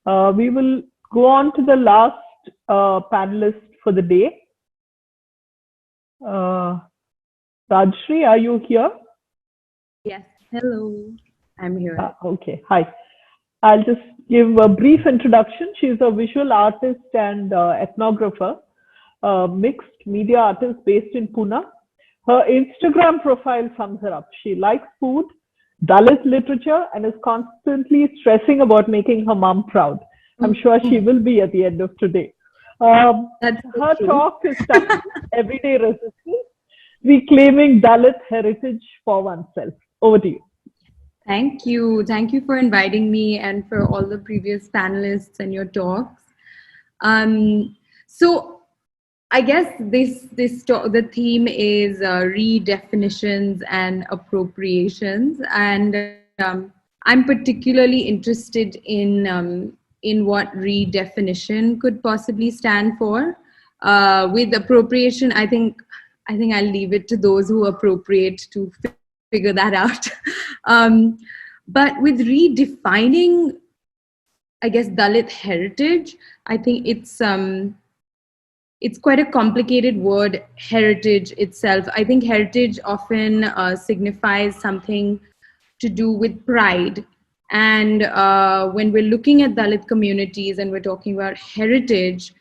We will go on to the last panelist for the day. Rajyashri, are you here? Yes, hello, I'm here. Okay, hi. I'll just give a brief introduction. She's a visual artist and ethnographer, mixed media artist based in Pune. Her Instagram profile sums her up. She likes food, Dalit literature, and is constantly stressing about making her mom proud. I'm sure she will be at the end of today. That's so Her true. talk is titled Everyday Resistance, Reclaiming Dalit Heritage for Oneself. Over to you. Thank you. Thank you for inviting me and for all the previous panelists and your talks. So I guess the theme is redefinitions and appropriations, and I'm particularly interested in what redefinition could possibly stand for. With appropriation, I think I'll leave it to those who appropriate to figure that out. But with redefining, I guess, Dalit heritage, I think it's quite a complicated word, heritage itself. I think heritage often signifies something to do with pride. And when we're looking at Dalit communities and we're talking about heritage,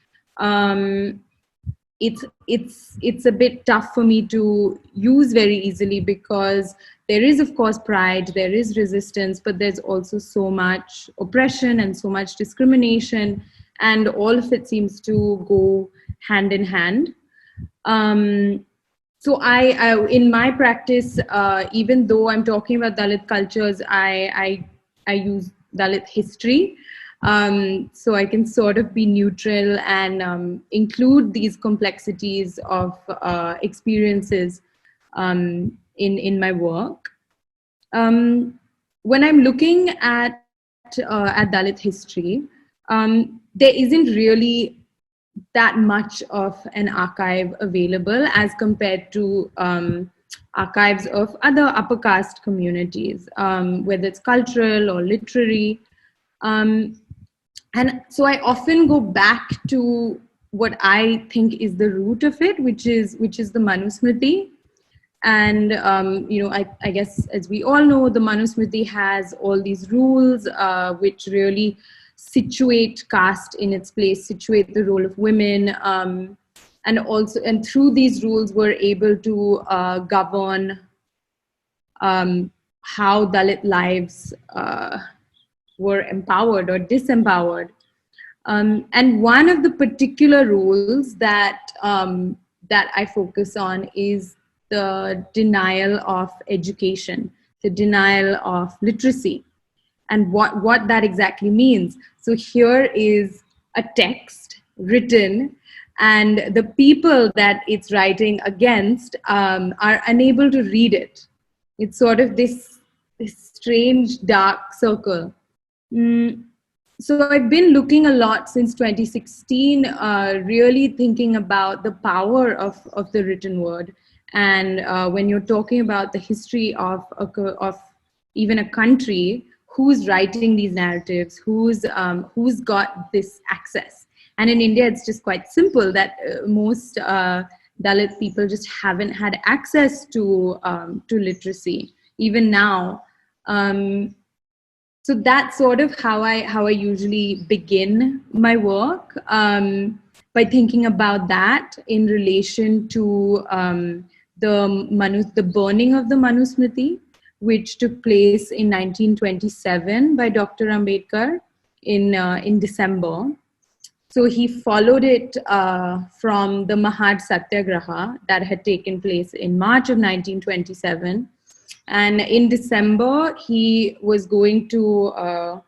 it's a bit tough for me to use very easily, because there is, of course, pride, there is resistance, but there's also so much oppression and so much discrimination, and all of it seems to go hand in hand. So I in my practice, even though I'm talking about Dalit cultures, I use Dalit history. So I can sort of be neutral and include these complexities of experiences in my work. When I'm looking at Dalit history, there isn't really that much of an archive available as compared to archives of other upper caste communities, whether it's cultural or literary. And so I often go back to what I think is the root of it, which is the Manusmriti. And I guess, as we all know, the Manusmriti has all these rules which really situate caste in its place, situate the role of women, and through these rules we're able to govern how Dalit lives were empowered or disempowered. And one of the particular rules that I focus on is the denial of education, the denial of literacy, and what that exactly means. So here is a text written, and the people that it's writing against are unable to read it. It's sort of this strange dark circle. So I've been looking a lot since 2016, really thinking about the power of the written word. And when you're talking about the history of even a country, who's writing these narratives, who's got this access. And in India, it's just quite simple that most Dalit people just haven't had access to literacy, even now. So that's sort of how I usually begin my work, by thinking about that in relation to the burning of the Manusmriti, which took place in 1927 by Dr. Ambedkar in December. So he followed it from the Mahad Satyagraha that had taken place in March of 1927. And in December, he was going to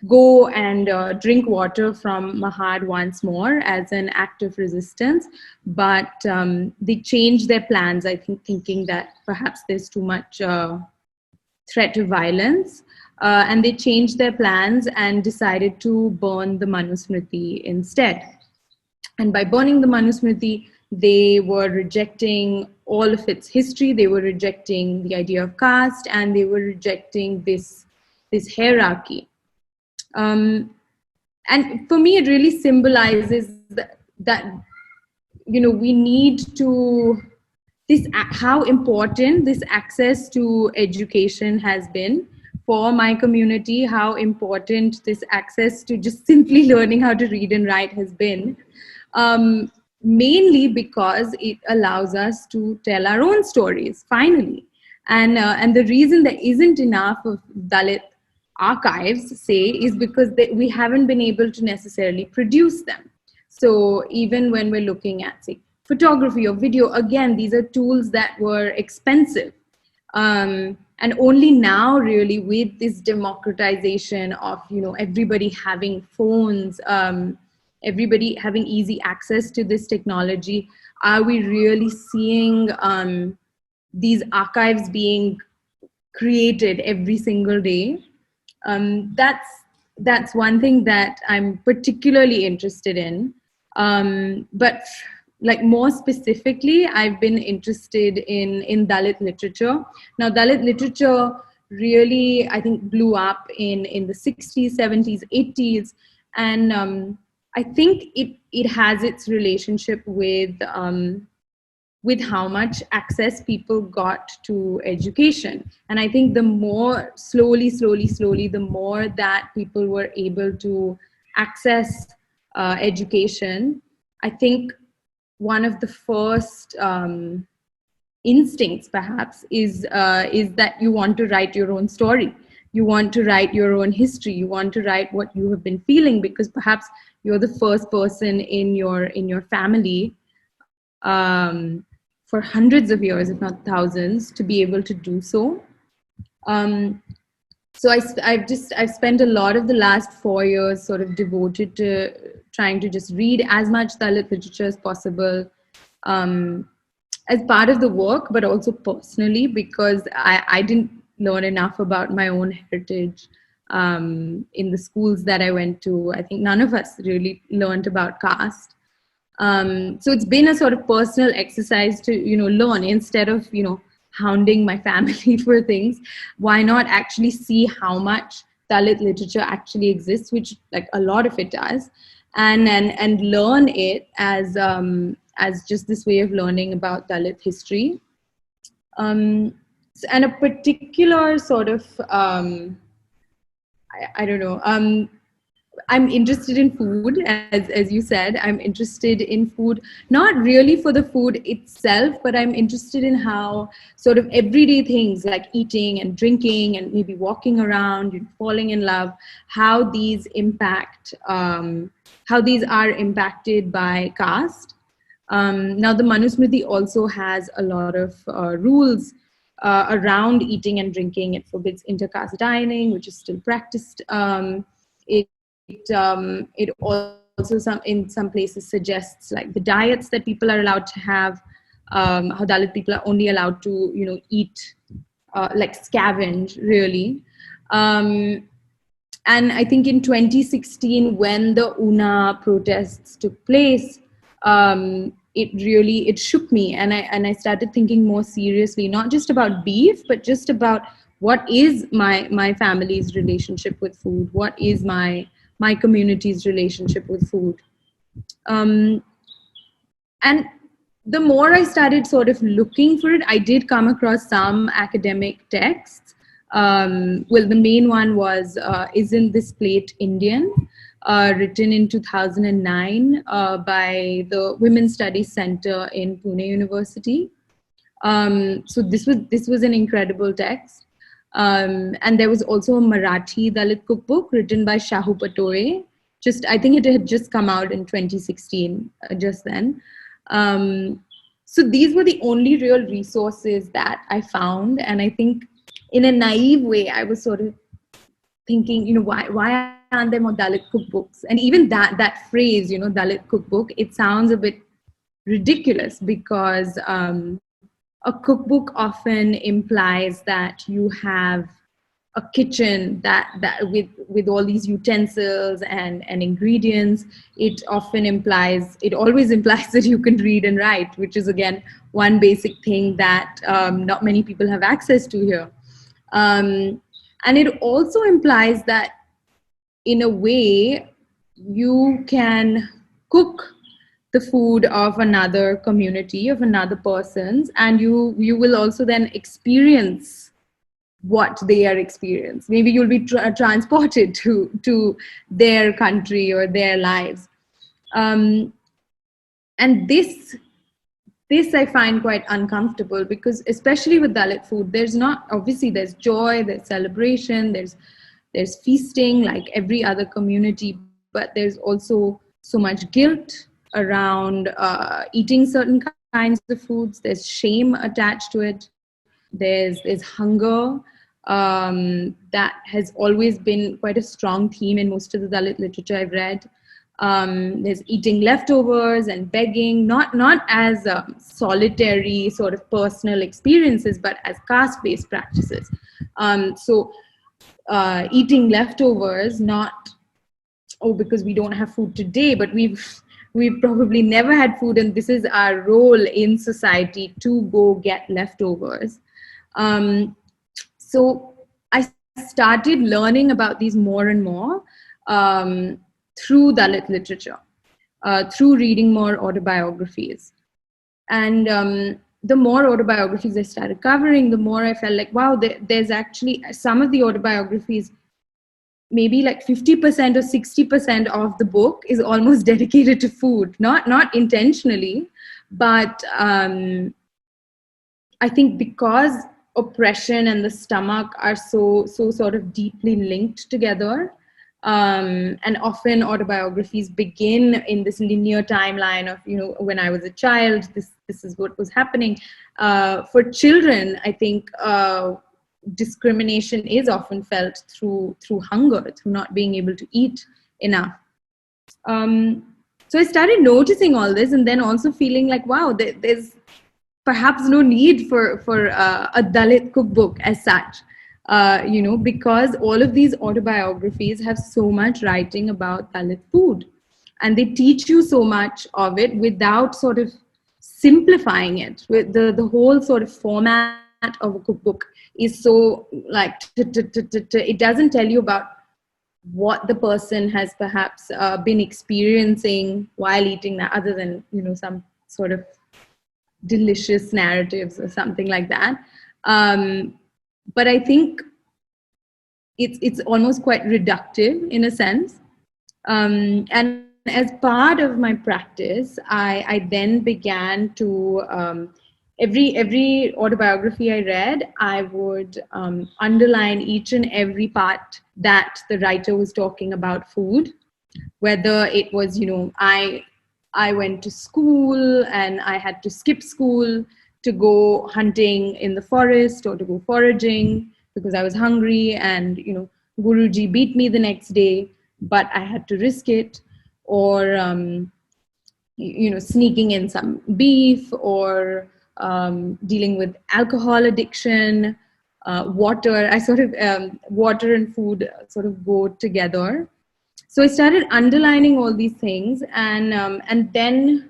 go and drink water from Mahad once more as an act of resistance. But they changed their plans, I think, thinking that perhaps there's too much threat of violence. And they changed their plans and decided to burn the Manusmriti instead. And by burning the Manusmriti, they were rejecting all of its history. They were rejecting the idea of caste, and they were rejecting this hierarchy. and for me, it really symbolizes that we need to how important this access to education has been for my community, how important this access to just simply learning how to read and write has been, mainly because it allows us to tell our own stories finally. And the reason there isn't enough of Dalit archives, say, is because we haven't been able to necessarily produce them. So even when we're looking at, say, photography or video, again, these are tools that were expensive. And only now, really, with this democratization of, everybody having phones, everybody having easy access to this technology, are we really seeing these archives being created every single day. That's one thing that I'm particularly interested in. But like more specifically, I've been interested in Dalit literature. Now, Dalit literature really, I think, blew up in the 60s, 70s, 80s. And I think it has its relationship with how much access people got to education. And I think the more slowly, the more that people were able to access education, I think one of the first instincts perhaps is that you want to write your own story. You want to write your own history. You want to write what you have been feeling, because perhaps you're the first person in your family for hundreds of years, if not thousands, to be able to do so. So I've spent a lot of the last 4 years sort of devoted to trying to just read as much Dalit literature as possible, as part of the work, but also personally, because I didn't learn enough about my own heritage in the schools that I went to. I think none of us really learned about caste. So it's been a sort of personal exercise to, learn instead of, hounding my family for things. Why not actually see how much Dalit literature actually exists, which like a lot of it does, and learn it as just this way of learning about Dalit history. And a particular sort of, I don't know, I'm interested in food, as you said. I'm interested in food, not really for the food itself, but I'm interested in how sort of everyday things like eating and drinking and maybe walking around and falling in love, how these are impacted by caste. Now, the Manusmriti also has a lot of rules around eating and drinking. It forbids intercaste dining, which is still practiced. It also in some places suggests like the diets that people are allowed to have, how Dalit people are only allowed to eat like scavenge really. And I think in 2016, when the Una protests took place, it shook me, and I started thinking more seriously, not just about beef, but just about what is my family's relationship with food, what is my community's relationship with food. And the more I started sort of looking for it, I did come across some academic texts. Well, the main one was Isn't This Plate Indian? Written in 2009 by the Women's Studies Center in Pune University. So this was an incredible text. And there was also a Marathi Dalit cookbook written by Shahu Patore. I think it had just come out in 2016, just then. So these were the only real resources that I found. And I think in a naive way, I was sort of thinking, why aren't there more Dalit cookbooks? And even that phrase, Dalit cookbook, it sounds a bit ridiculous, because a cookbook often implies that you have a kitchen that with all these utensils and ingredients. It always implies that you can read and write, which is again one basic thing that not many people have access to here. And it also implies that in a way you can cook the food of another community, of another person's, and you will also then experience what they are experiencing. Maybe you'll be transported to their country or their lives. And this I find quite uncomfortable, because especially with Dalit food, there's not, obviously there's joy, there's celebration, there's feasting like every other community, but there's also so much guilt around eating certain kinds of foods. There's shame attached to it. There's hunger. That has always been quite a strong theme in most of the Dalit literature I've read. There's eating leftovers and begging, not as solitary sort of personal experiences, but as caste-based practices. So eating leftovers, not, oh, because we don't have food today, but we've probably never had food, and this is our role in society to go get leftovers. So I started learning about these more and more through Dalit literature, through reading more autobiographies. And the more autobiographies I started covering, the more I felt like, wow, there's actually some of the autobiographies, maybe like 50% or 60% of the book is almost dedicated to food, not intentionally, but I think because oppression and the stomach are so sort of deeply linked together, and often autobiographies begin in this linear timeline of, when I was a child, this is what was happening. For children, I think discrimination is often felt through hunger, through not being able to eat enough. So I started noticing all this, and then also feeling like, wow, there's perhaps no need for a Dalit cookbook as such, because all of these autobiographies have so much writing about Dalit food, and they teach you so much of it without sort of simplifying it. With the whole sort of format of a cookbook is so like it doesn't tell you about what the person has perhaps been experiencing while eating that, other than some sort of delicious narratives or something like that. But I think it's almost quite reductive in a sense. And as part of my practice, I then began to every autobiography I read, I would underline each and every part that the writer was talking about food, whether it was, I went to school and I had to skip school to go hunting in the forest or to go foraging because I was hungry, and Guruji beat me the next day, but I had to risk it. Or sneaking in some beef, or dealing with alcohol addiction, water. I sort of water and food sort of go together. So I started underlining all these things, and then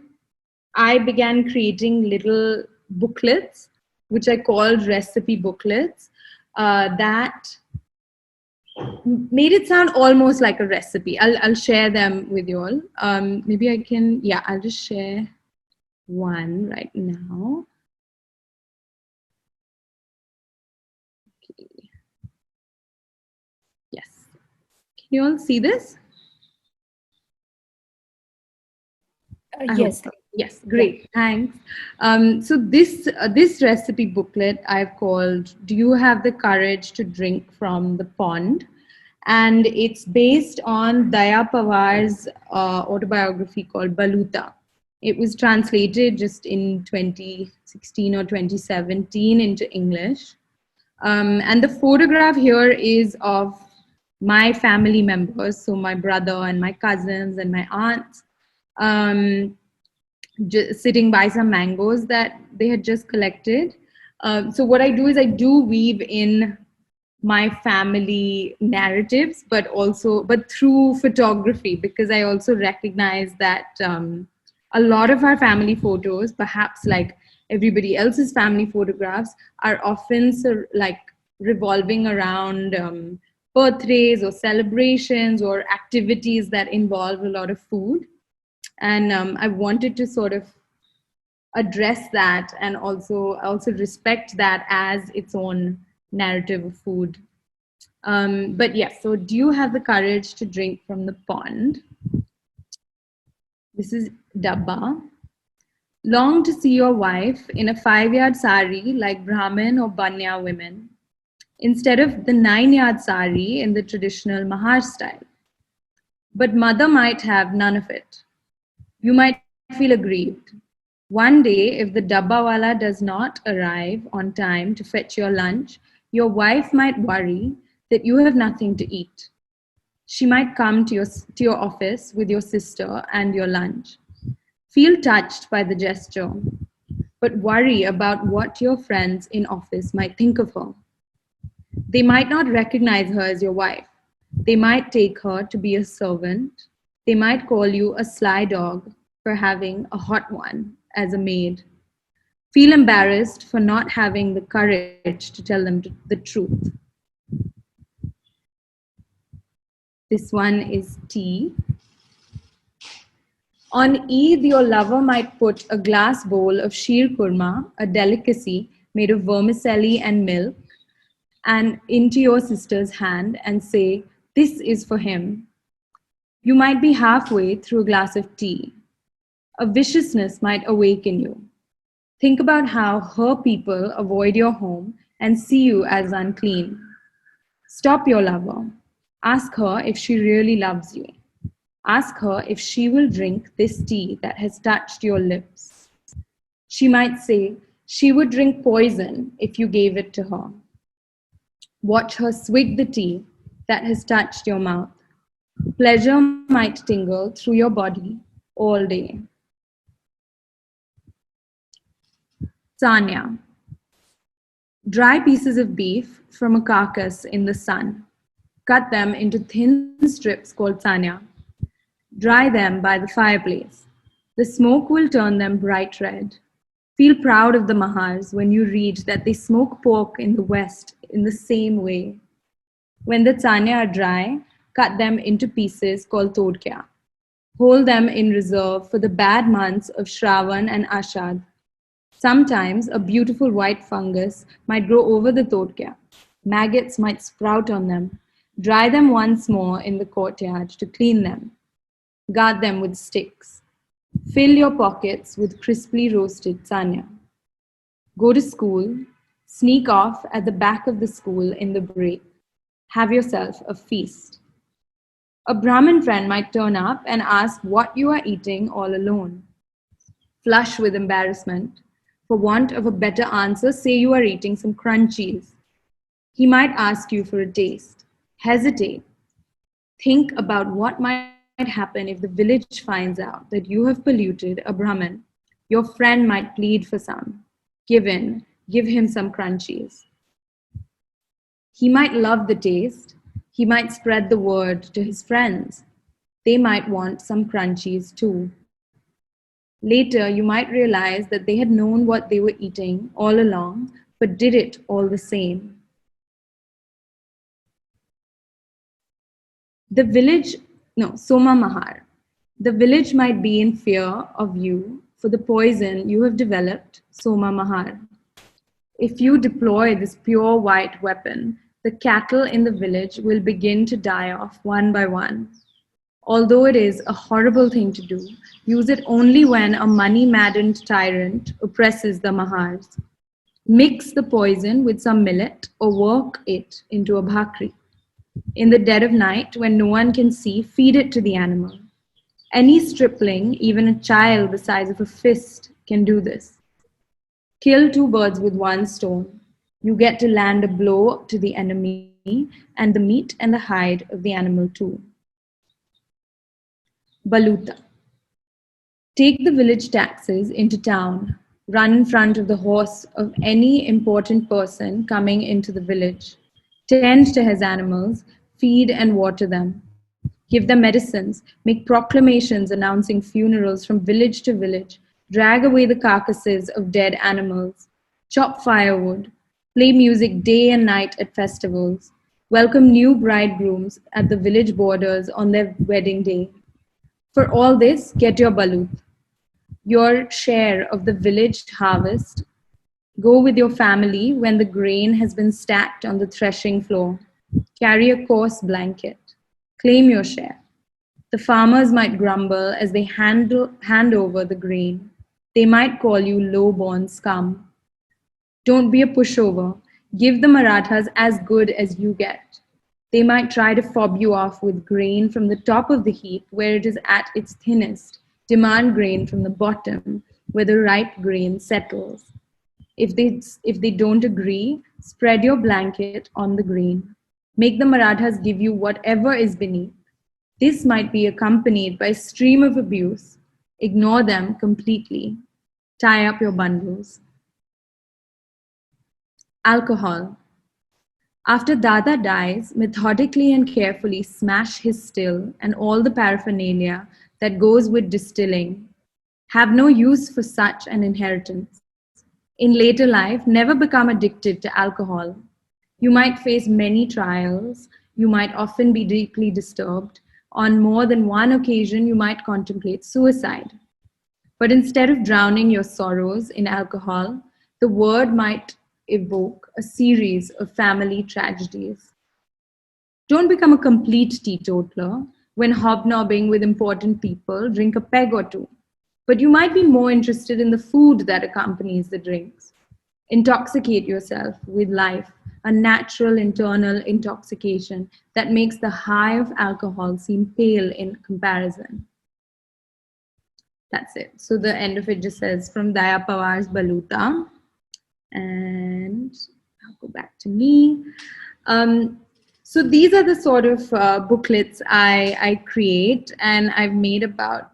I began creating little booklets, which I called recipe booklets, that made it sound almost like a recipe. I'll share them with you all. Maybe I can, I'll just share one right now. Okay. Yes. Can you all see this? Yes. Yes, great. Thanks. So this recipe booklet I've called "Do You Have the Courage to Drink from the Pond?" And it's based on Daya Pawar's autobiography called Baluta. It was translated just in 2016 or 2017 into English. And the photograph here is of my family members, so my brother and my cousins and my aunts, just sitting by some mangoes that they had just collected. So what I do is I do weave in my family narratives, but through photography, because I also recognize that a lot of our family photos, perhaps like everybody else's family photographs, are often revolving around birthdays or celebrations or activities that involve a lot of food. And I wanted to sort of address that and also respect that as its own narrative of food. But yes, so do you have the courage to drink from the pond? This is Dabba. Long to see your wife in a 5-yard sari like Brahmin or Banya women, instead of the 9-yard sari in the traditional Mahar style. But mother might have none of it. You might feel aggrieved. One day, if the dabbawala does not arrive on time to fetch your lunch, your wife might worry that you have nothing to eat. She might come to your office with your sister and your lunch. Feel touched by the gesture, but worry about what your friends in office might think of her. They might not recognize her as your wife. They might take her to be a servant. They might call you a sly dog for having a hot one as a maid. Feel embarrassed for not having the courage to tell them the truth. This one is tea. On Eid, your lover might put a glass bowl of sheer kurma, a delicacy made of vermicelli and milk, and into your sister's hand and say, "This is for him." You might be halfway through a glass of tea. A viciousness might awaken you. Think about how her people avoid your home and see you as unclean. Stop your lover. Ask her if she really loves you. Ask her if she will drink this tea that has touched your lips. She might say she would drink poison if you gave it to her. Watch her swig the tea that has touched your mouth. Pleasure might tingle through your body all day. Sanya. Dry pieces of beef from a carcass in the sun. Cut them into thin strips called sanya. Dry them by the fireplace. The smoke will turn them bright red. Feel proud of the Mahars when you read that they smoke pork in the West in the same way. When the tsanya are dry, cut them into pieces called todkya. Hold them in reserve for the bad months of Shravan and Ashad. Sometimes a beautiful white fungus might grow over the todkya. Maggots might sprout on them. Dry them once more in the courtyard to clean them. Guard them with sticks. Fill your pockets with crisply roasted tsanya. Go to school. Sneak off at the back of the school in the break. Have yourself a feast. A Brahmin friend might turn up and ask what you are eating all alone. Flush with embarrassment. For want of a better answer, say you are eating some crunchies. He might ask you for a taste. Hesitate. Think about what might happen if the village finds out that you have polluted a Brahmin. Your friend might plead for some. Give in. Give him some crunchies. He might love the taste. He might spread the word to his friends. They might want some crunchies too. Later, you might realize that they had known what they were eating all along, but did it all the same. Soma Mahar. The village might be in fear of you for the poison you have developed, Soma Mahar. If you deploy this pure white weapon, the cattle in the village will begin to die off one by one. Although it is a horrible thing to do, use it only when a money-maddened tyrant oppresses the Mahars. Mix the poison with some millet or work it into a bhakri. In the dead of night, when no one can see, feed it to the animal. Any stripling, even a child the size of a fist, can do this. Kill 2 birds with 1 stone. You get to land a blow to the enemy and the meat and the hide of the animal too. Baluta. Take the village taxes into town. Run in front of the horse of any important person coming into the village. Tend to his animals, feed and water them. Give them medicines, make proclamations announcing funerals from village to village, drag away the carcasses of dead animals, chop firewood, play music day and night at festivals. welcome new bridegrooms at the village borders on their wedding day. For all this, get your balut, your share of the village harvest. Go with your family when the grain has been stacked on the threshing floor. Carry a coarse blanket. Claim your share. The farmers might grumble as they hand over the grain. They might call you low-born scum. Don't be a pushover. Give the Marathas as good as you get. They might try to fob you off with grain from the top of the heap where it is at its thinnest. Demand grain from the bottom where the ripe grain settles. If they don't agree, spread your blanket on the grain. Make the Marathas give you whatever is beneath. This might be accompanied by a stream of abuse. Ignore them completely. Tie up your bundles. Alcohol. After Dada dies, methodically and carefully smash his still and all the paraphernalia that goes with distilling. Have no use for such an inheritance. In later life, never become addicted to alcohol. You might face many trials. You might often be deeply disturbed. On more than one occasion, you might contemplate suicide. But instead of drowning your sorrows in alcohol, the word might evoke a series of family tragedies. Don't become a complete teetotaler. When hobnobbing with important people, drink a peg or two. But you might be more interested in the food that accompanies the drinks. Intoxicate yourself with life, a natural internal intoxication that makes the high of alcohol seem pale in comparison. That's it. So the end of it just says, from Daya Pawar's Baluta. And I'll go back to me. So these are the sort of booklets I create, and I've made about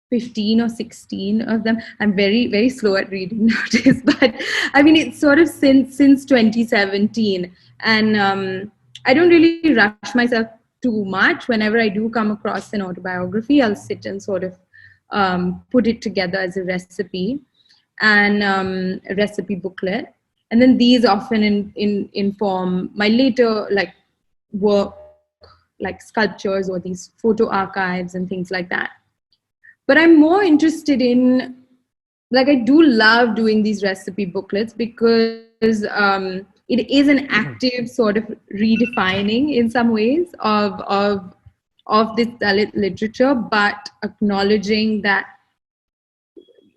15 or 16 of them. I'm very, very slow at reading nowadays, but I mean, it's sort of since 2017. And I don't really rush myself too much. Whenever I do come across an autobiography, I'll sit and sort of put it together as a recipe and a recipe booklet. And then these often inform my later like work, like sculptures or these photo archives and things like that. But I'm more interested in, like, I do love doing these recipe booklets because it is an active sort of redefining in some ways of this Dalit literature, but acknowledging that,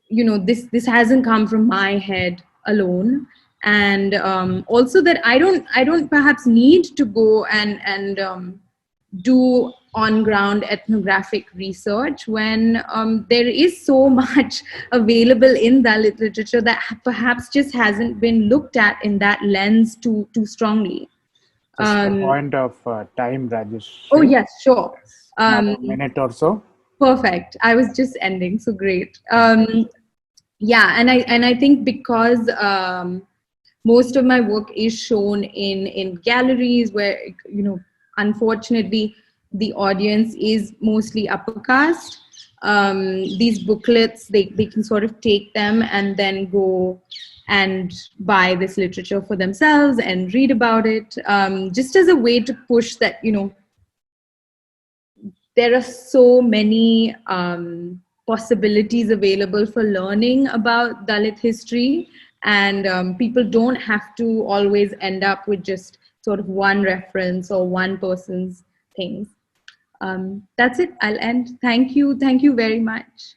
you know, this hasn't come from my head alone. And also that I don't perhaps need to go and do on-ground ethnographic research when there is so much available in Dalit literature that perhaps just hasn't been looked at in that lens too strongly. Just a point of time, Rajesh. Oh yes, sure. A minute or so. Perfect. I was just ending, so great. Yeah, and I think because most of my work is shown in galleries where, you know, unfortunately the audience is mostly upper caste. These booklets, they can sort of take them and then go and buy this literature for themselves and read about it, just as a way to push that, you know, there are so many possibilities available for learning about Dalit history, and people don't have to always end up with just sort of one reference or one person's things. That's it. I'll end. Thank you. Thank you very much.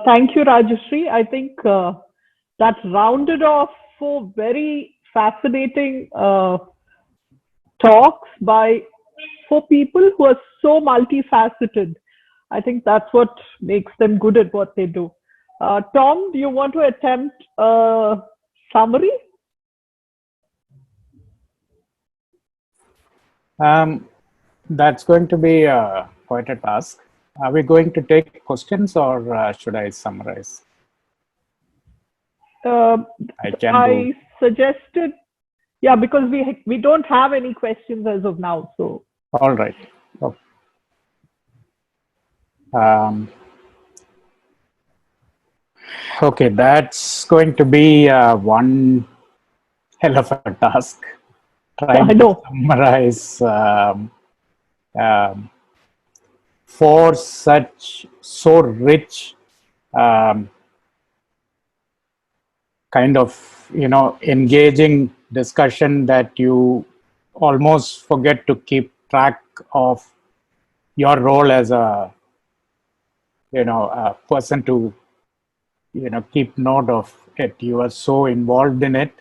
Thank you, Rajyashri. I think that rounded off 4 very fascinating talks by 4 people who are so multifaceted. I think that's what makes them good at what they do. Tom, do you want to attempt a summary? That's going to be quite a task. Are we going to take questions, or should I summarize? I suggested, yeah, because we don't have any questions as of now. So all right. Oh. Okay, that's going to be one hell of a task I trying to know. summarize um, for such so rich um, kind of engaging discussion that you almost forget to keep track of your role as a person to keep note of it. You are so involved in it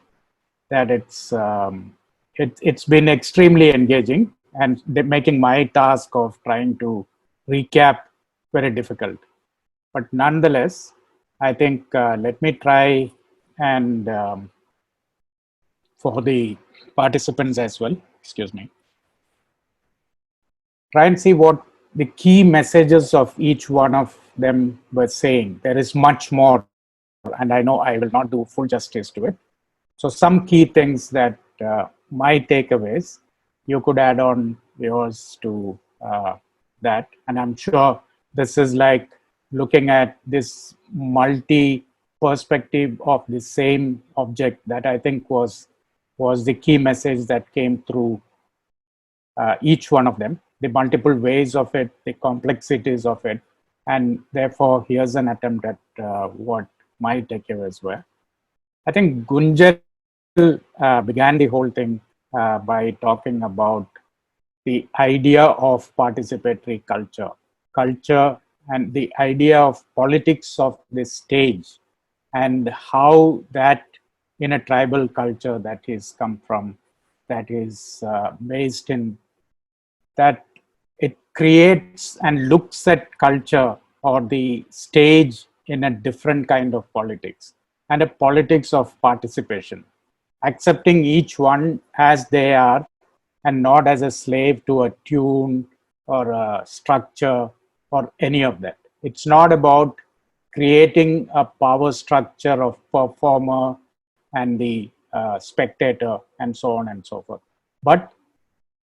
that it's been extremely engaging and making my task of trying to recap very difficult. But nonetheless, I think let me try and for the participants as well, excuse me, try and see what the key messages of each one of them were saying. There is much more, and I know I will not do full justice to it. So some key things that my takeaways, you could add on yours to that. And I'm sure this is like looking at this multi perspective of the same object that I think was the key message that came through each one of them, the multiple ways of it, the complexities of it. And therefore, here's an attempt at what my takeaways were. I think Gunjal began the whole thing by talking about the idea of participatory culture, and the idea of politics of this stage, and how that in a tribal culture that is come from, that is based in that it creates and looks at culture or the stage in a different kind of politics, and a politics of participation, accepting each one as they are and not as a slave to a tune or a structure or any of that. It's not about creating a power structure of performer and the spectator and so on and so forth, but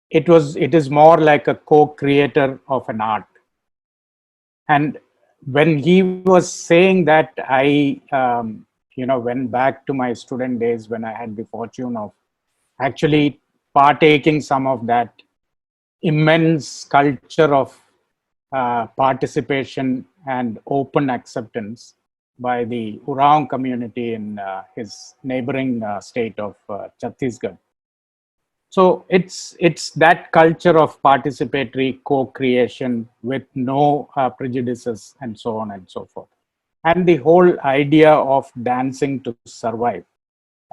it is more like a co-creator of an art. And when he was saying that, I went back to my student days when I had the fortune of actually partaking some of that immense culture of participation and open acceptance by the Uraon community in his neighboring state of Chhattisgarh. So it's that culture of participatory co-creation with no prejudices and so on and so forth. And the whole idea of dancing to survive.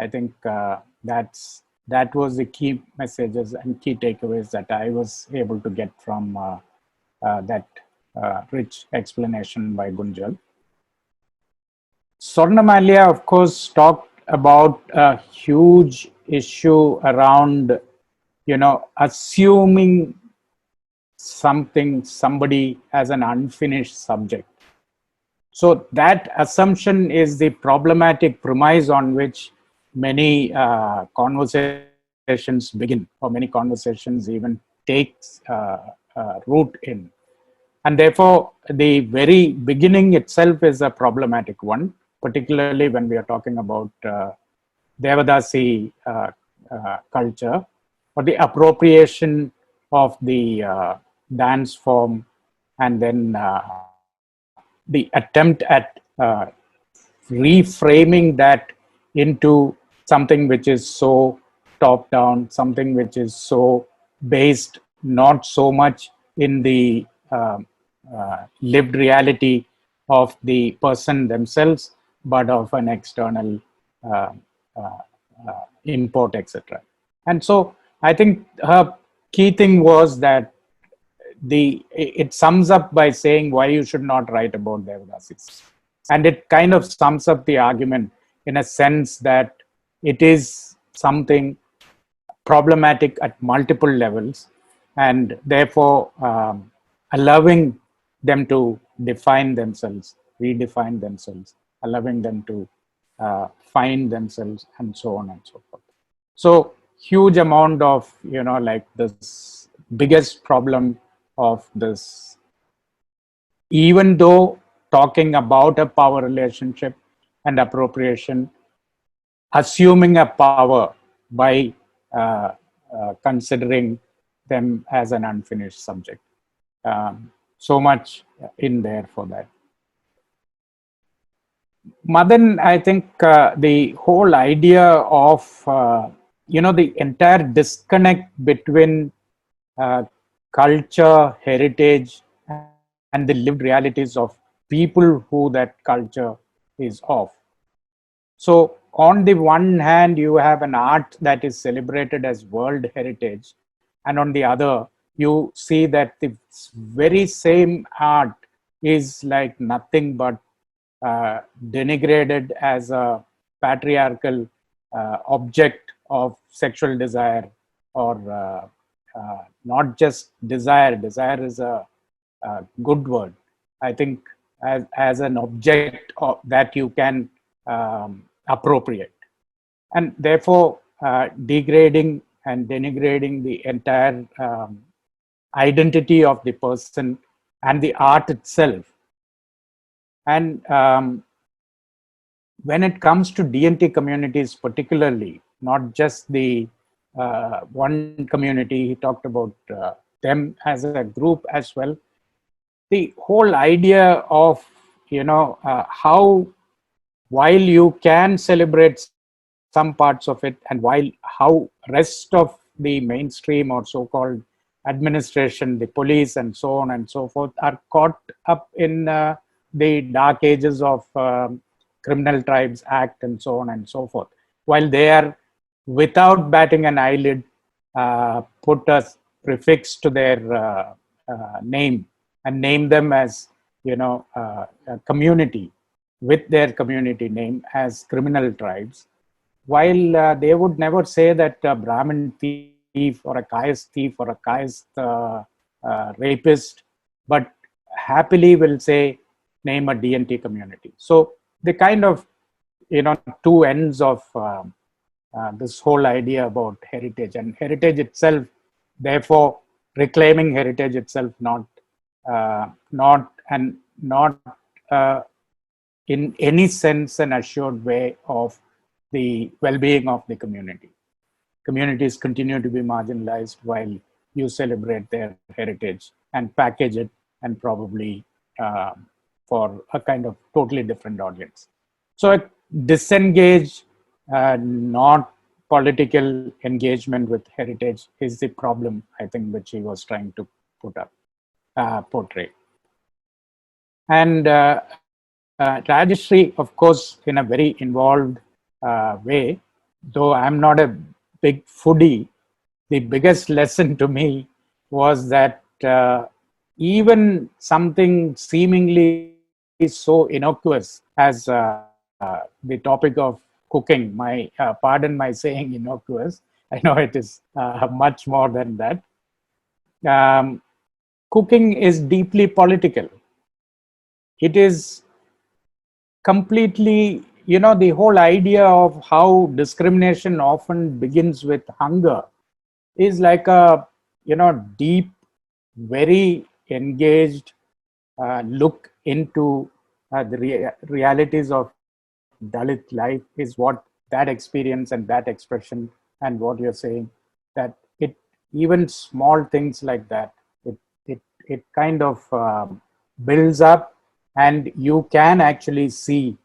I think that was the key messages and key takeaways that I was able to get from that rich explanation by Gunjal. Swarnamalia, of course, talked about a huge issue around, assuming somebody as an unfinished subject. So that assumption is the problematic premise on which many conversations begin, or many conversations even takes root in. And therefore, the very beginning itself is a problematic one, particularly when we are talking about Devadasi culture, or the appropriation of the dance form, and then the attempt at reframing that into something which is so top down, something which is so based not so much in the lived reality of the person themselves, but of an external uh, uh, import, etc. And so I think her key thing was that it sums up by saying why you should not write about Devadasis. And it kind of sums up the argument in a sense that it is something problematic at multiple levels, and therefore allowing them to define themselves, redefine themselves, allowing them to find themselves, and so on and so forth. So huge amount of, like this biggest problem of this, even though talking about a power relationship and appropriation, assuming a power by considering them as an unfinished subject. So much in there for that. Madan, I think the whole idea of, the entire disconnect between uh, culture, heritage, and the lived realities of people who that culture is of. So, on the one hand, you have an art that is celebrated as World Heritage, and on the other, you see that the very same art is like nothing but denigrated as a patriarchal object of sexual desire, or not just desire. Desire is a good word. I think as an object that you can appropriate, and therefore degrading and denigrating the entire identity of the person and the art itself. And when it comes to D&T communities, particularly, not just the one community, he talked about them as a group as well. The whole idea of, how, while you can celebrate some parts of it, and while how rest of the mainstream or so-called administration, the police and so on and so forth, are caught up in the dark ages of Criminal Tribes Act and so on and so forth, while they are, without batting an eyelid, put a prefix to their name and name them as, a community with their community name as criminal tribes, while they would never say that a Brahmin thief or a thief or a caste rapist, but happily will say, name a D&T community. So the kind of, two ends of this whole idea about heritage, and heritage itself, therefore reclaiming heritage itself, not uh, in any sense an assured way of the well-being of the community. Communities continue to be marginalized while you celebrate their heritage and package it, and probably for a kind of totally different audience. So a disengaged, not political engagement with heritage is the problem, I think, which he was trying to portray. And Rajyashri, of course, in a very involved way, though I'm not a big foodie, the biggest lesson to me was that even something seemingly so innocuous as the topic of cooking, pardon my saying innocuous, I know it is much more than that. Cooking is deeply political. It is completely, the whole idea of how discrimination often begins with hunger is like a, deep, very engaged look into the realities of Dalit life, is what that experience and that expression and what you're saying, that it, even small things like that, it kind of builds up, and you can actually see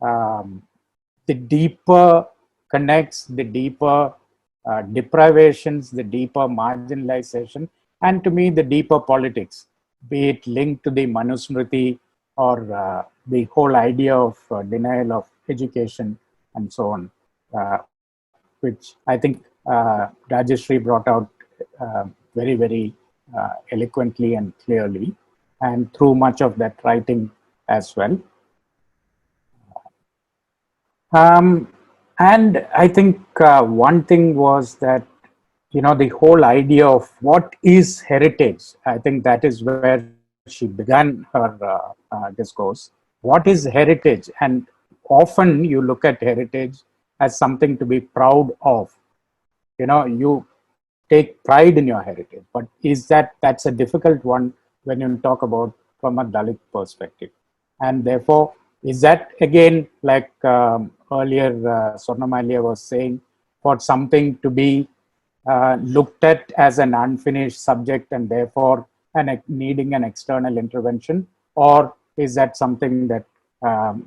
the deeper connects, the deeper deprivations, the deeper marginalization, and to me, the deeper politics, be it linked to the Manusmriti or the whole idea of denial of education and so on, which I think Rajyashri brought out very, very eloquently and clearly, and through much of that writing as well. And I think one thing was that, the whole idea of what is heritage, I think that is where she began her discourse. What is heritage? And often you look at heritage as something to be proud of. You take pride in your heritage, but that's a difficult one when you talk about from a Dalit perspective. And therefore, is that again, like earlier Swarnamalia was saying, for something to be looked at as an unfinished subject and therefore needing an external intervention, or is that something that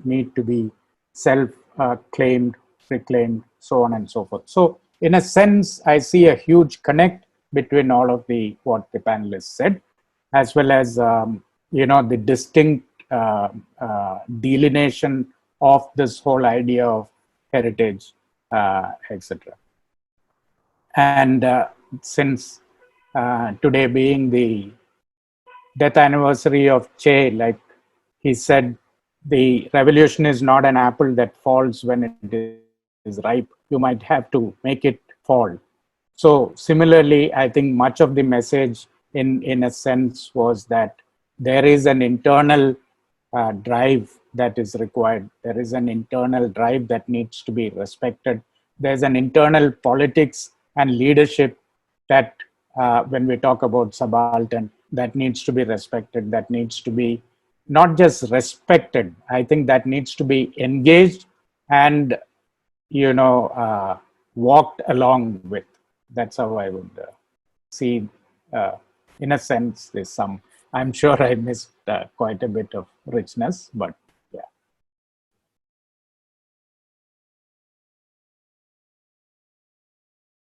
need to be self-claimed, reclaimed, so on and so forth. So in a sense, I see a huge connect between all of what the panelists said, as well as the distinct delineation of this whole idea of heritage, etc. And since today being the death anniversary of Che, like he said, the revolution is not an apple that falls when it is ripe. You might have to make it fall. So similarly, I think much of the message in a sense was that there is an internal drive that is required. There is an internal drive that needs to be respected. There's an internal politics and leadership that when we talk about subaltern, that needs to be respected, that needs to be not just respected, I think that needs to be engaged and walked along with. That's how I would see, in a sense, there's some, I'm sure I missed quite a bit of richness, but